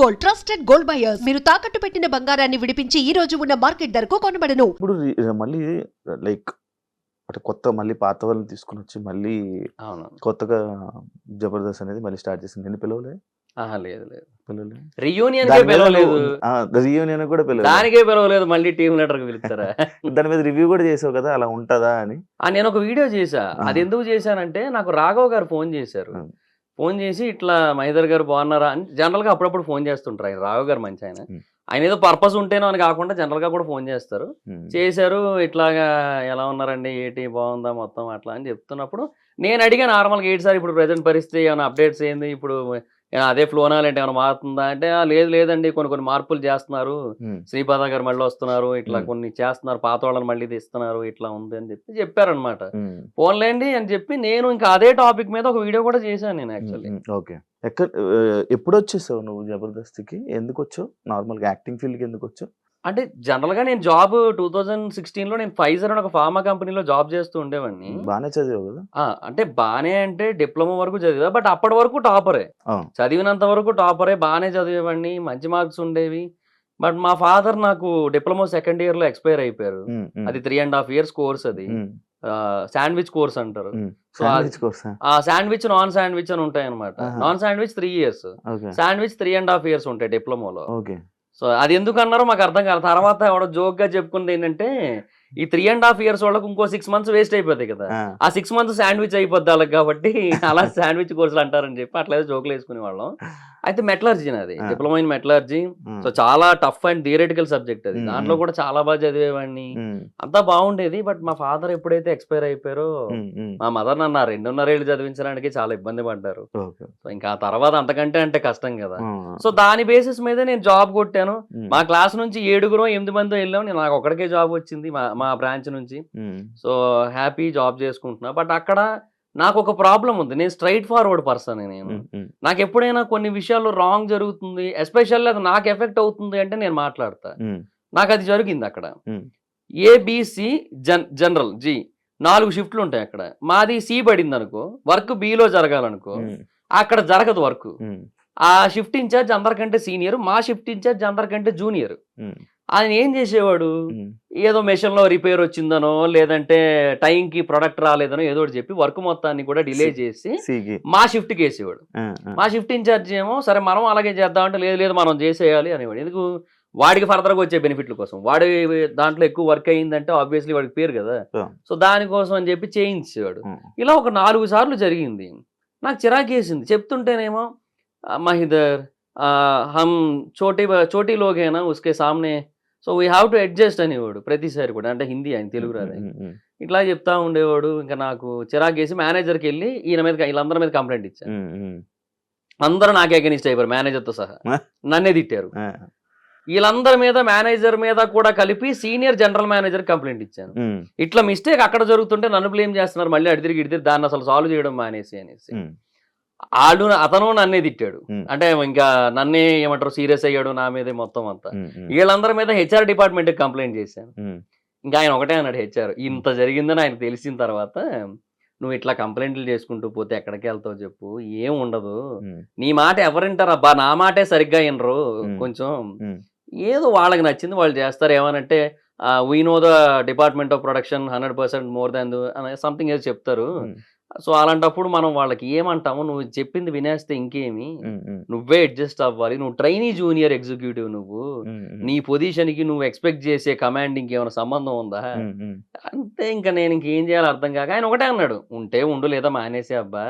Gold, trusted gold buyers. మీరు తాకట్టు పెట్టిన బంగారాన్ని విడిపించి ఈ రోజు ఉన్న మార్కెట్ ధరకు కొనబడను. ఇప్పుడు మళ్ళీ లైక్ అంటే కొత్త మళ్ళీ పాత వాళ్ళని తీసుకుని వచ్చి మళ్ళీ అవును. కొత్తగా జబర్దస్త్ అనేది మళ్ళీ స్టార్ట్ చేసింది. నేను పిలవలే ఆహా, లేదు లేదు, పిలవలే రియూనియన్ దాని మీద పిలవలేదు, రియూనియన్ కూడా పిలవలేదు. దానికే పిలవలేదు, మళ్ళీ టీమ్ లీడర్ కి పిలుస్తారా? దాని మీద రివ్యూ కూడా చేసావు కదా, అలా ఉంటదా అని. నేను ఒక వీడియో చేశా. అది ఎందుకు చేశానంటే నాకు రాఘవ్ గారు ఫోన్ చేశారు. ఫోన్ చేసి ఇట్లా మహేందర్ గారు బాగున్నారా అని జనరల్ గా అప్పుడప్పుడు ఫోన్ చేస్తుంటారు. ఆయన రాఘవ్ గారు మంచి ఆయన ఏదో పర్పస్ ఉంటేనో అని కాకుండా జనరల్ గా కూడా ఫోన్ చేస్తారు. చేశారు, ఇట్లాగా ఎలా ఉన్నారండి, ఏంటి బాగుందా మొత్తం అట్లా అని చెప్తున్నప్పుడు నేను అడిగా నార్మల్గా ఏంటి సార్ ఇప్పుడు ప్రజెంట్ పరిస్థితి, ఏమైనా అప్డేట్స్ ఏంది, ఇప్పుడు అదే ఫ్లోనా లేంటి ఏమైనా మారుతుందా అంటే లేదు లేదండి కొన్ని మార్పులు చేస్తున్నారు, శ్రీపాద గారు మళ్ళీ వస్తున్నారు, ఇట్లా కొన్ని చేస్తున్నారు, పాత వాళ్ళని మళ్ళీ తీస్తున్నారు, ఇట్లా ఉంది అని చెప్పారనమాట. ఫోన్లేండి అని చెప్పి నేను ఇంకా అదే టాపిక్ మీద ఒక వీడియో కూడా చేశాను నేను యాక్చువల్లీ. ఓకే, ఎప్పుడు వచ్చేసావు నువ్వు జబర్దస్త్కి? ఎందుకు వచ్చావు? నార్మల్గా యాక్టింగ్ ఫీల్డ్కి ఎందుకు వచ్చావు? అంటే జనరల్ గా నేను జాబ్ 2016లో నేను ఫైజర్ అని ఒక ఫార్మా కంపెనీలో జాబ్ చేస్తూ ఉండేవాడిని. బాగానే చదివావు కదా? అంటే బానే అంటే డిప్లొమా వరకు చదివా, బట్ అప్పటి వరకు టాపరే, చదివినంత వరకు టాపరే, బాగానే చదివేవాడిని, మంచి మార్క్స్ ఉండేవి. బట్ మా ఫాదర్ నాకు డిప్లొమా సెకండ్ ఇయర్ లో ఎక్స్పైర్ అయిపోయారు. అది 3.5 years కోర్స్, అది శాండ్విచ్ కోర్స్ అంటారు. శాండ్విచ్ నాన్ శాండ్విచ్ అని ఉంటాయి అనమాట. Non sandwich 3 years, sandwich 3.5 years ఉంటాయి డిప్లొమాలో. సో అది ఎందుకు అన్నారో మాకు అర్థం కాదు. తర్వాత ఎవడో జోక్ గా చెప్పుకుంది ఏంటంటే ఈ 3.5 years వాళ్ళకి ఇంకో 6 months వేస్ట్ అయిపోతాయి కదా, ఆ 6 months శాండ్విచ్ అయిపోద్ది వాళ్ళకి, కాబట్టి అలా శాండ్విచ్ కోర్సులు అంటారని చెప్పి అట్లయితే జోకులు వేసుకునే వాళ్ళం. అయితే మెటలర్జీ అది డిప్లొమా ఇన్ మెటలర్జీ. సో చాలా టఫ్ అండ్ థియరిటికల్ సబ్జెక్ట్ అది. దాంట్లో కూడా చాలా బాగా చదివేవాడిని, అంతా బాగుండేది. బట్ మా ఫాదర్ ఎప్పుడైతే ఎక్స్పైర్ అయిపోయారో మా మదర్ నన్ను 2.5 ఏళ్ళు చదివించడానికి చాలా ఇబ్బంది పడ్డారు. సో ఇంకా ఆ తర్వాత అంతకంటే అంటే కష్టం కదా. సో దాని బేసిస్ మీద నేను జాబ్ కొట్టాను. మా క్లాస్ నుంచి 7-8 మంది వెళ్ళాం, నేను నాకు ఒక్కడికే జాబ్ వచ్చింది మా బ్రాంచ్ నుంచి. సో హ్యాపీ జాబ్ చేసుకుంటున్నా. బట్ అక్కడ నాకు ఒక ప్రాబ్లం ఉంది, నేను స్ట్రైట్ ఫార్వర్డ్ పర్సన్. నేను నాకు ఎప్పుడైనా కొన్ని విషయాల్లో రాంగ్ జరుగుతుంది, ఎస్పెషల్లీ అది నాకు ఎఫెక్ట్ అవుతుంది అంటే నేను మాట్లాడతా. నాకు అది జరిగింది అక్కడ. ఏబిసి జనరల్ జి 4 షిఫ్ట్లు ఉంటాయి అక్కడ. మాది సి పడింది అనుకో, వర్క్ బిలో జరగాలనుకో, అక్కడ జరగదు వర్క్. ఆ షిఫ్ట్ ఇన్ఛార్జ్ అందరికంటే సీనియర్, మా షిఫ్ట్ ఇన్ఛార్జ్ అందరికంటే జూనియర్. ఆయన ఏం చేసేవాడు, ఏదో మెషిన్ లో రిపేర్ వచ్చిందనో లేదంటే టైంకి ప్రొడక్ట్ రాలేదనో ఏదో ఒకటి చెప్పి వర్క్ మొత్తాన్ని కూడా డిలే చేసి మా షిఫ్ట్కి వేసేవాడు. మా షిఫ్ట్ ఇన్ఛార్జ్ ఏమో సరే మనం అలాగే చేద్దామంటే లేదు లేదు మనం చేసేయాలి అనేవాడు. ఎందుకు, వాడికి ఫర్దర్గా వచ్చే బెనిఫిట్ల కోసం. వాడి దాంట్లో ఎక్కువ వర్క్ అయ్యిందంటే ఆబ్వియస్లీ వాడికి పేరు కదా, సో దానికోసం అని చెప్పి చేయించేవాడు. ఇలా ఒక 4 సార్లు జరిగింది. నాకు చిరాకేసింది చెప్తుంటేనేమో, మహిదర్ హమ్ చోటీ లోగ్ హేనా ఉస్కే సామ్నే, so we have to adjust అనేవాడు ప్రతిసారి కూడా. అంటే హిందీ, ఆయన తెలుగు రాదు. ఇట్లా చెప్తా ఉండేవాడు. ఇంకా నాకు చిరాకేసి మేనేజర్కి వెళ్ళి వీళ్ళందరి మీద కంప్లైంట్ ఇచ్చాను. అందరూ నాకే అగెనిస్ట్ అయిపోయారు, మేనేజర్తో సహా నన్నే తిట్టారు. వీళ్ళందరి మీద, మేనేజర్ మీద కూడా కలిపి సీనియర్ జనరల్ మేనేజర్ కంప్లైంట్ ఇచ్చాను. ఇట్లా మిస్టేక్ అక్కడ జరుగుతుంటే నన్ను బ్లేమ్ చేస్తున్నారు, మళ్ళీ అడిదిరిగి దాన్ని అసలు సాల్వ్ చేయడం మానేసి అనేసి. అతను నన్నే తిట్టాడు. అంటే ఇంకా నన్నే ఏమంటారు సీరియస్ అయ్యాడు నా మీదే మొత్తం అంతా. వీళ్ళందరి మీద హెచ్ఆర్ డిపార్ట్మెంట్ కంప్లైంట్ చేశాను. ఇంకా ఆయన ఒకటే అన్నాడు, హెచ్ఆర్ ఇంత జరిగిందని ఆయన తెలిసిన తర్వాత నువ్వు ఇట్లా కంప్లైంట్లు చేసుకుంటూ పోతే ఎక్కడికి వెళ్తావు చెప్పు, ఏం ఉండదు, నీ మాట ఎవరింటారు అబ్బా, నా మాటే సరిగ్గా వినరు, కొంచెం ఏదో వాళ్ళకి నచ్చింది వాళ్ళు చేస్తారు, ఏమనంటే we know the department of production 100% more than something ఏదో చెప్తారు. సో అలాంటప్పుడు మనం వాళ్ళకి ఏమంటాము, నువ్వు చెప్పింది వినేస్తే ఇంకేమి, నువ్వే అడ్జస్ట్ అవ్వాలి, నువ్వు ట్రైనీ జూనియర్ ఎగ్జిక్యూటివ్, నువ్వు నీ పొజిషన్ కి నువ్వు ఎక్స్పెక్ట్ చేసే కమాండ్ ఇంకేమైనా సంబంధం ఉందా అంటే ఇంకా నేను ఇంకేం చేయాలో అర్థం కాక ఆయన ఒకటే అన్నాడు, ఉంటే ఉండు లేదా మానేసే అబ్బా,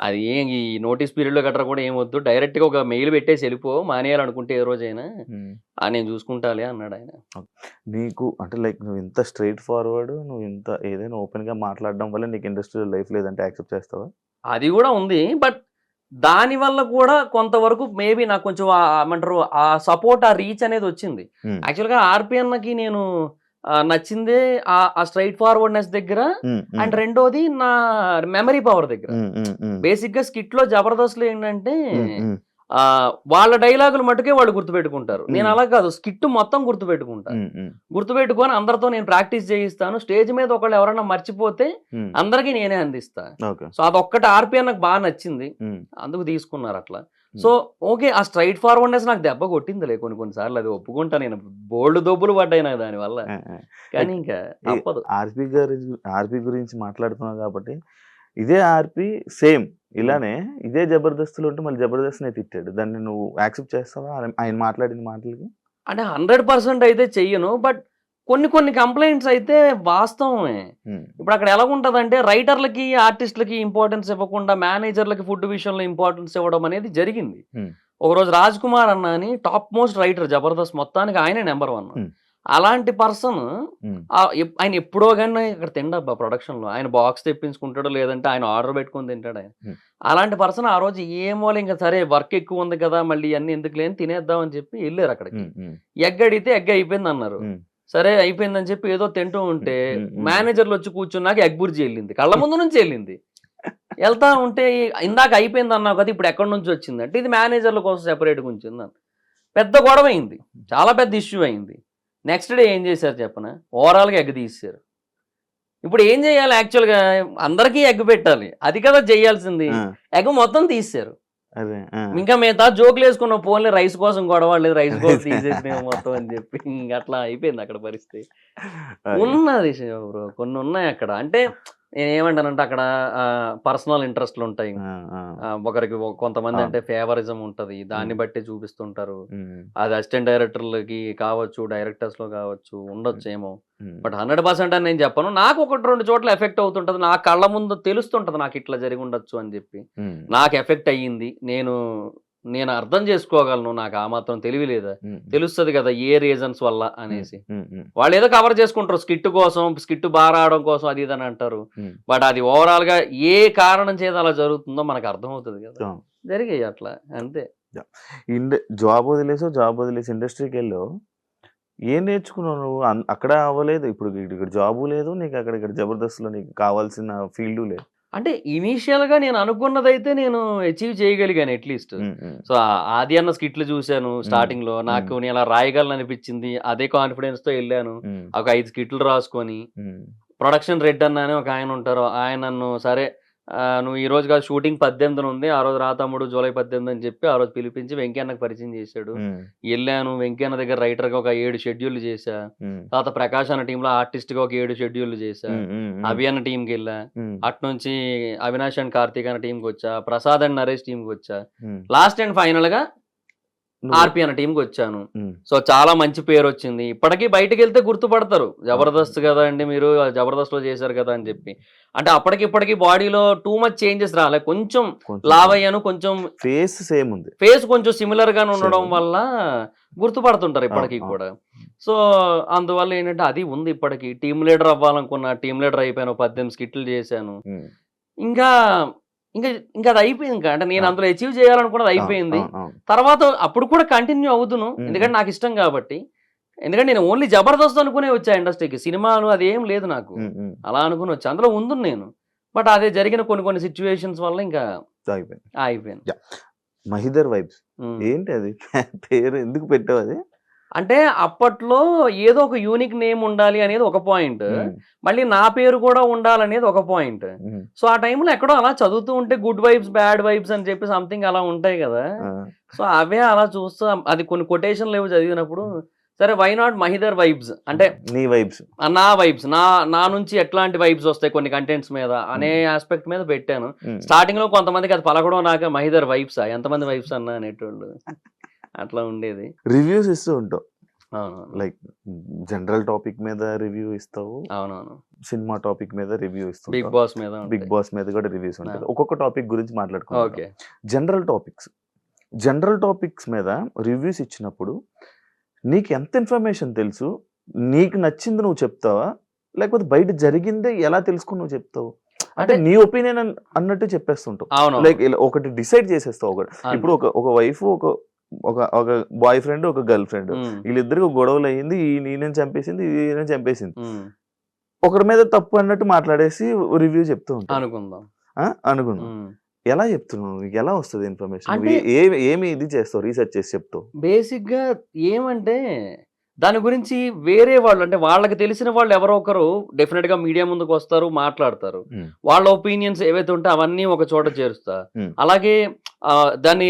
అది ఈ నోటీస్ పీరియడ్ లో గట్రా కూడా ఏమొద్దు, డైరెక్ట్ గా ఒక మెయిల్ పెట్టేసి వెళ్ళిపో, మానేయాలనుకుంటే ఏ రోజైనా నేను చూసుకుంటాలే అన్నాడు ఆయన. నీకు అంటే లైక్ నువ్వు ఇంత స్ట్రైట్ ఫార్వర్డ్, నువ్వు ఇంత ఏదైనా ఓపెన్ గా మాట్లాడడం వల్ల నీకు ఇండస్ట్రియల్ లైఫ్ లేదంటే యాక్సెప్ట్ చేస్తావా? అది కూడా ఉంది, బట్ దాని వల్ల కూడా కొంతవరకు మేబీ నాకు కొంచెం ఏమంటారు ఆ సపోర్ట్, ఆ రీచ్ అనేది వచ్చింది. యాక్చువల్గా ఆర్పిఎన్కి నేను నచ్చిందే ఆ స్ట్రైట్ ఫార్వర్డ్నెస్ దగ్గర, అండ్ రెండోది నా మెమరీ పవర్ దగ్గర. బేసిక్ గా స్కిట్ లో జబర్దస్త్ లో ఏంటంటే వాళ్ళ డైలాగులు మటుకే వాళ్ళు గుర్తుపెట్టుకుంటారు, నేను అలా కాదు, స్కిట్ మొత్తం గుర్తుపెట్టుకొని అందరితో నేను ప్రాక్టీస్ చేయిస్తాను. స్టేజ్ మీద ఒకళ్ళు ఎవరైనా మర్చిపోతే అందరికీ నేనే అందిస్తా. సో అదొక్కటి ఆర్పిఎన్ నాకు బాగా నచ్చింది, అందుకు తీసుకున్నారు అట్లా. సో ఓకే, ఆ స్ట్రైట్ ఫార్వర్డ్నెస్ నాకు దెబ్బ కొట్టిందిలే కొన్నిసార్లు, అది ఒప్పుకుంటా నేను. బోల్డ్ దొబ్బులు పడ్డాయి నాకు దానివల్ల. కానీ ఇంకా తప్పదు. ఆర్పి గురించి మాట్లాడుతున్నావు కాబట్టి, ఇదే ఆర్పి సేమ్ ఇలానే ఇదే జబర్దస్త్లో ఉంటే మళ్ళీ జబర్దస్త్ తిట్టాడు. దాన్ని నువ్వు యాక్సెప్ట్ చేస్తావా ఆయన మాట్లాడిన మాటలకి? అంటే 100% అయితే చెయ్యను. బట్ కొన్ని కంప్లైంట్స్ అయితే వాస్తవమే. ఇప్పుడు అక్కడ ఎలా ఉంటదంటే, రైటర్లకి ఆర్టిస్టులకి ఇంపార్టెన్స్ ఇవ్వకుండా మేనేజర్లకి ఫుడ్ విషయంలో ఇంపార్టెన్స్ ఇవ్వడం అనేది జరిగింది. ఒకరోజు రాజ్ కుమార్ అన్న అని టాప్ మోస్ట్ రైటర్ జబర్దస్త్ మొత్తానికి ఆయనే నెంబర్ 1. అలాంటి పర్సన్ ఆయన ఎప్పుడో కానీ ఇక్కడ తిండబ్బా ప్రొడక్షన్ లో, ఆయన బాక్స్ తెప్పించుకుంటాడు, లేదంటే ఆయన ఆర్డర్ పెట్టుకుని తింటాడు ఆయన. అలాంటి పర్సన్ ఆ రోజు ఏమో ఇంకా సరే వర్క్ ఎక్కువ ఉంది కదా, మళ్ళీ అన్ని ఎందుకు లేని తినేద్దాం అని చెప్పి వెళ్ళారు అక్కడికి. ఎగ్ అడిగితే ఎగ్ అయిపోయింది అన్నారు. సరే అయిపోయిందని చెప్పి ఏదో తింటూ ఉంటే మేనేజర్లు వచ్చి కూర్చున్నాక ఎగ్ బుర్జీ వెళ్ళింది, కళ్ళ ముందు నుంచి వెళ్ళింది. వెళ్తా ఉంటే ఇందాక అయిపోయింది అన్నావు కదా, ఇప్పుడు ఎక్కడి నుంచి వచ్చింది అంటే ఇది మేనేజర్ల కోసం సెపరేట్గా ఉంచింది. పెద్ద గొడవ అయింది, చాలా పెద్ద ఇష్యూ అయింది. నెక్స్ట్ డే ఏం చేశారు చెప్పనా, ఓవరాల్గా ఎగ్ తీసారు. ఇప్పుడు ఏం చేయాలి, యాక్చువల్గా అందరికీ ఎగ్ పెట్టాలి, అది కదా చేయాల్సింది. ఎగ్ మొత్తం తీసారు. ఇంకా మిగతా జోకులు వేసుకున్న ఫోన్లే రైస్ కోసం గొడవ, లేదు రైస్ కోసం తీసేసిన మొత్తం అని చెప్పి ఇంకా అట్లా అయిపోయింది అక్కడ పరిస్థితి. ఉన్నది బ్రో, కొన్ని ఉన్నాయి అక్కడ. అంటే నేను ఏమంటానంటే అక్కడ పర్సనల్ ఇంట్రెస్ట్లు ఉంటాయి. ఒకరికి కొంతమంది అంటే ఫేవరిజం ఉంటది, దాన్ని బట్టి చూపిస్తుంటారు. అది అసిస్టెంట్ డైరెక్టర్లకి కావచ్చు, డైరెక్టర్స్ లో కావచ్చు, ఉండొచ్చు ఏమో. బట్ 100% అని నేను చెప్పను. నాకు 1-2 చోట్ల ఎఫెక్ట్ అవుతుంటది, నా కళ్ళ ముందు తెలుస్తుంటది నాకు ఇట్లా జరిగి ఉండొచ్చు అని చెప్పి. నాకు ఎఫెక్ట్ అయ్యింది, నేను అర్థం చేసుకోగలను, నాకు ఆ మాత్రం తెలివి లేదా, తెలుస్తుంది కదా ఏ రీజన్స్ వల్ల అనేసి. వాళ్ళు ఏదో కవర్ చేసుకుంటారు స్కిట్ కోసం, స్కిట్ బాగా రావడం కోసం, అది ఇదని అంటారు. బట్ అది ఓవరాల్ గా ఏ కారణం చేత అలా జరుగుతుందో మనకు అర్థం అవుతుంది కదా, జరిగాయి అట్లా అంతే. జాబ్ వదిలేసి ఇండస్ట్రీకి వెళ్ళావు, ఏం నేర్చుకున్నావు నువ్వు? అక్కడ అవ్వలేదు, ఇప్పుడు ఇక్కడ జాబు లేదు నీకు, ఇక్కడ జబర్దస్త్లో నీకు కావాల్సిన ఫీల్డ్ లేదు. అంటే ఇనీషియల్ గా నేను అనుకున్నదైతే నేను అచీవ్ చేయగలిగాను అట్లీస్ట్. సో ఆది అన్న స్కిట్లు చూశాను స్టార్టింగ్ లో, నాకు నేను అలా రాయగలను అనిపించింది. అదే కాన్ఫిడెన్స్ తో వెళ్ళాను, ఒక 5 స్కిట్లు రాసుకొని. ప్రొడక్షన్ రెడ్ అన్న అని ఒక ఆయన ఉంటారు, ఆయన నన్ను సరే నువ్వు ఈ రోజు కాదు షూటింగ్ 18 ఉంది, ఆ రోజు రా తమ్ముడు జూలై 18 అని చెప్పి ఆ రోజు పిలిపించి వెంకయ్యన్నకు పరిచయం చేశాడు. వెళ్ళాను, వెంకయ్యన్న దగ్గర రైటర్ గా ఒక 7 షెడ్యూల్ చేశా. తర్వాత ప్రకాష్ అన్న టీంలో ఆర్టిస్ట్ గా ఒక 7 షెడ్యూల్ చేశా. అభి అన్న టీంకి వెళ్ళా, అట్నుంచి అవినాష్ అండ్ కార్తీక్ అన్న టీంకి వచ్చా, ప్రసాద్ అండ్ నరేష్ టీంకి వచ్చా, లాస్ట్ అండ్ ఫైనల్ గా ఆర్పి అన్న టీంకి వచ్చాను. సో చాలా మంచి పేరు వచ్చింది. ఇప్పటికీ బయటకు వెళ్తే గుర్తుపడతారు, జబర్దస్త్ కదా అండి మీరు, జబర్దస్త్ లో చేశారు కదా అని చెప్పి. అంటే అప్పటికిప్పటికి బాడీలో టూ మచ్ చేంజెస్ రాలే, కొంచెం లావ్ అయ్యాను, కొంచెం ఫేస్ సేమ్ ఉంది, ఫేస్ కొంచెం సిమిలర్ గా ఉండడం వల్ల గుర్తుపడుతుంటారు ఇప్పటికీ కూడా. సో అందువల్ల ఏంటంటే అది ఉంది ఇప్పటికి. టీమ్ లీడర్ అవ్వాలనుకున్నా, టీమ్ లీడర్ అయిపోయాను, 18 స్కిట్లు చేశాను. ఇంకా ఇంకా ఇంకా అది అయిపోయింది. ఇంకా అంటే నేను అందులో అచీవ్ చేయాలనుకున్నది అయిపోయింది. తర్వాత అప్పుడు కూడా కంటిన్యూ అవుతును, ఎందుకంటే నాకు ఇష్టం కాబట్టి. ఎందుకంటే నేను ఓన్లీ జబర్దస్త్ అనుకునే వచ్చా ఇండస్ట్రీకి, సినిమాలు అది ఏం లేదు నాకు, అలా అనుకుని వచ్చా, అందులో ఉంది నేను. బట్ అదే జరిగిన కొన్ని సిచ్యువేషన్స్ వల్ల ఇంకా అయిపోయింది. మహిదర్ వైబ్స్ ఏంటి అది పేరు, ఎందుకు పెట్టావు అది? అంటే అప్పట్లో ఏదో ఒక యూనిక్ నేమ్ ఉండాలి అనేది ఒక పాయింట్, మళ్ళీ నా పేరు కూడా ఉండాలనేది ఒక పాయింట్. సో ఆ టైంలో ఎక్కడో అలా చదువుతూ ఉంటే గుడ్ వైబ్స్ బ్యాడ్ వైబ్స్ అని చెప్పి సంథింగ్ అలా ఉంటాయి కదా. సో అవే అలా చూస్తూ అది కొన్ని కొటేషన్లు ఏవో చదివినప్పుడు సరే వై నాట్ మహిదర్ వైబ్స్, అంటే నీ వైబ్స్, నా వైబ్స్, నా నుంచి ఎట్లాంటి వైబ్స్ వస్తాయి కొన్ని కంటెంట్స్ మీద అనే ఆస్పెక్ట్ మీద పెట్టాను. స్టార్టింగ్ లో కొంతమందికి అది పలకడం నాక మహిదర్ వైబ్స్ ఎంతమంది వైబ్స్ అన్నా అనేటోళ్ళు, అట్లా ఉండేది. రివ్యూస్ ఇస్తూ ఉంటావు, లైక్ జనరల్ టాపిక్ మీద రివ్యూ ఇస్తావు, అవునవును, సినిమా టాపిక్ మీద రివ్యూ ఇస్తావు, బిగ్ బాస్ మీద కూడా రివ్యూస్ ఉంటాయి. ఒక్కొక్క టాపిక్ గురించి మాట్లాడుకో. జనరల్ టాపిక్స్ మీద రివ్యూస్ ఇచ్చినప్పుడు నీకు ఎంత ఇన్ఫర్మేషన్ తెలుసు, నీకు నచ్చింది నువ్వు చెప్తావా, లేకపోతే బయట జరిగిందే ఎలా తెలుసుకుని నువ్వు చెప్తావు? అంటే నీ ఒపీనియన్ అన్నట్టు చెప్పేస్తుంటావు, లైక్ ఒకటి డిసైడ్ చేసేస్తావు. ఒకటి ఇప్పుడు ఒక వైఫ్, ఒక బాయ్ ఫ్రెండ్, ఒక గర్ల్ ఫ్రెండ్, వీళ్ళిద్దరికి గొడవలు అయ్యింది, ఈయన చంపేసింది, ఈయన చంపేసింది, ఒకరి మీద తప్పు అన్నట్టు మాట్లాడేసి రివ్యూ చెప్తూ ఉంటావు. అనుకుందాం ఎలా చెప్తున్నావు, ఎలా వస్తుంది ఇన్ఫర్మేషన్, ఏమి ఇది చేస్తావు, రీసెర్చ్ చేసి చెప్తావు? బేసిక్ గా ఏమంటే దాని గురించి వేరే వాళ్ళు అంటే వాళ్ళకి తెలిసిన వాళ్ళు ఎవరో ఒకరు డెఫినెట్ గా మీడియా ముందుకు వస్తారు, మాట్లాడతారు. వాళ్ళ ఒపీనియన్స్ ఏవైతే ఉంటే అవన్నీ ఒక చోట చేరుస్తా. అలాగే దాన్ని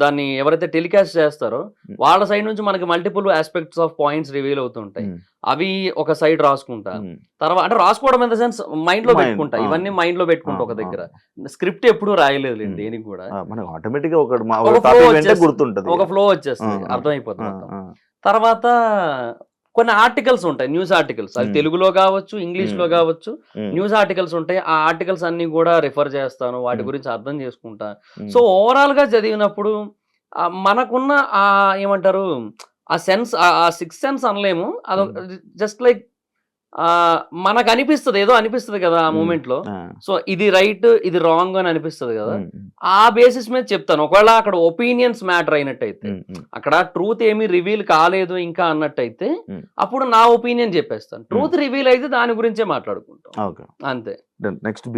దాన్ని ఎవరైతే టెలికాస్ట్ చేస్తారో వాళ్ళ సైడ్ నుంచి మనకి multiple aspects of points reveal అవుతుంటాయి. అవి ఒక సైడ్ రాసుకుంటా. తర్వాత అంటే రాసుకోవడం ఇన్ ద సెన్స్ మైండ్ లో పెట్టుకుంటా, ఇవన్నీ మైండ్ లో పెట్టుకుంటా ఒక దగ్గర. స్క్రిప్ట్ ఎప్పుడు రాయలేదు దేనికి కూడా, మనకు ఆటోమేటిక్ గా గుర్తుంటది, ఒక ఫ్లో వచ్చేస్తుంది, అర్థమైపోతుంది మొత్తం. తర్వాత కొన్ని ఆర్టికల్స్ ఉంటాయి, న్యూస్ ఆర్టికల్స్, అది తెలుగులో కావచ్చు, ఇంగ్లీష్ లో కావచ్చు, న్యూస్ ఆర్టికల్స్ ఉంటాయి. ఆ ఆర్టికల్స్ అన్ని కూడా రిఫర్ చేస్తాను, వాటి గురించి అర్థం చేసుకుంటా. సో ఓవరాల్ గా చదివినప్పుడు మనకున్న ఆ ఏమంటారు ఆ సెన్స్, ఆ సిక్స్ సెన్స్ అనలేము, అదొక జస్ట్ లైక్ మనకు అనిపిస్తుంది, ఏదో అనిపిస్తుంది కదా ఆ మూమెంట్ లో. సో ఇది రైట్, ఇది రాంగ్ అని అనిపిస్తుంది కదా, ఆ బేసిస్ మీద చెప్తాను. ఒకవేళ అక్కడ ఒపీనియన్స్ మ్యాటర్ అయినట్టయితే, అక్కడ ట్రూత్ ఏమీ రివీల్ కాలేదు ఇంకా అన్నట్టయితే, అప్పుడు నా ఒపీనియన్ చెప్పేస్తాను. ట్రూత్ రివీల్ అయితే దాని గురించే మాట్లాడుకుంటాం, అంతే. నెక్స్ట్